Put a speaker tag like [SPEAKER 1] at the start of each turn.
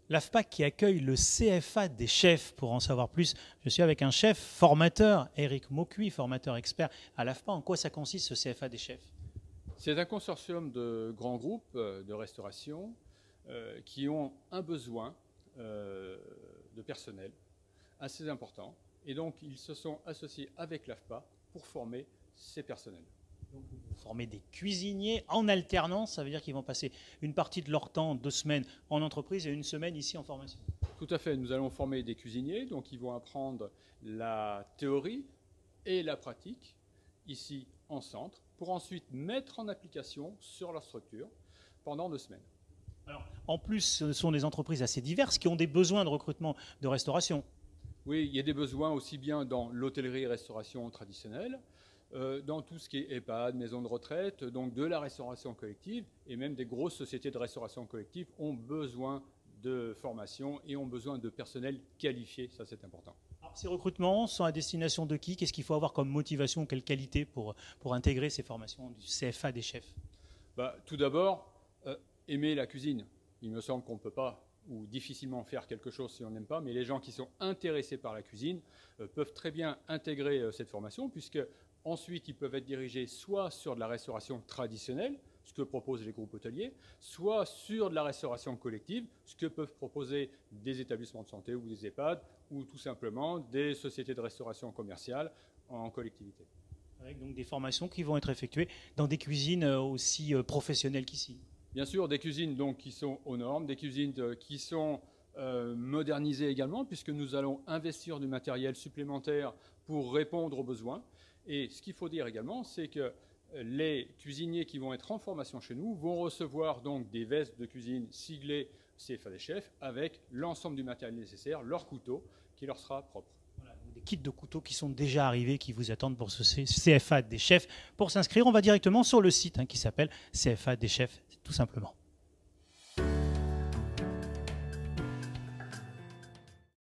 [SPEAKER 1] L'AFPA qui accueille le CFA des chefs. Pour en savoir plus, je suis avec un chef formateur, Éric Maucuit, formateur expert à l'AFPA. En quoi ça consiste ce CFA des chefs?
[SPEAKER 2] C'est un consortium de grands groupes de restauration qui ont un besoin de personnel assez important. Et donc, ils se sont associés avec l'AFPA pour former ces personnels.
[SPEAKER 1] Donc, vous formez des cuisiniers en alternance, ça veut dire qu'ils vont passer une partie de leur temps, 2 semaines en entreprise et 1 semaine ici en formation.
[SPEAKER 2] Tout à fait, nous allons former des cuisiniers, donc ils vont apprendre la théorie et la pratique ici en centre, pour ensuite mettre en application sur leur structure pendant 2 semaines.
[SPEAKER 1] Alors, en plus, ce sont des entreprises assez diverses qui ont des besoins de recrutement de restauration.
[SPEAKER 2] Oui, il y a des besoins aussi bien dans l'hôtellerie-restauration traditionnelle, dans tout ce qui est EHPAD, maison de retraite, donc de la restauration collective, et même des grosses sociétés de restauration collective ont besoin de formation et ont besoin de personnel qualifié, ça c'est important.
[SPEAKER 1] Alors, ces recrutements sont à destination de qui? Qu'est-ce qu'il faut avoir comme motivation, quelle qualité pour intégrer ces formations du CFA des chefs?
[SPEAKER 2] Tout d'abord, aimer la cuisine. Il me semble qu'on ne peut pas ou difficilement faire quelque chose si on n'aime pas, mais les gens qui sont intéressés par la cuisine peuvent très bien intégrer cette formation, puisque ensuite ils peuvent être dirigés soit sur de la restauration traditionnelle, ce que proposent les groupes hôteliers, soit sur de la restauration collective, ce que peuvent proposer des établissements de santé ou des EHPAD, ou tout simplement des sociétés de restauration commerciale en collectivité.
[SPEAKER 1] Avec donc des formations qui vont être effectuées dans des cuisines aussi professionnelles qu'ici.
[SPEAKER 2] Bien sûr, des cuisines donc, qui sont aux normes, des cuisines qui sont modernisées également, puisque nous allons investir du matériel supplémentaire pour répondre aux besoins. Et ce qu'il faut dire également, c'est que les cuisiniers qui vont être en formation chez nous vont recevoir donc des vestes de cuisine siglées CFA des chefs avec l'ensemble du matériel nécessaire, leur couteau qui leur sera propre.
[SPEAKER 1] Voilà, donc des kits de couteaux qui sont déjà arrivés, qui vous attendent pour ce CFA des chefs. Pour s'inscrire, on va directement sur le site qui s'appelle CFA des chefs, tout simplement.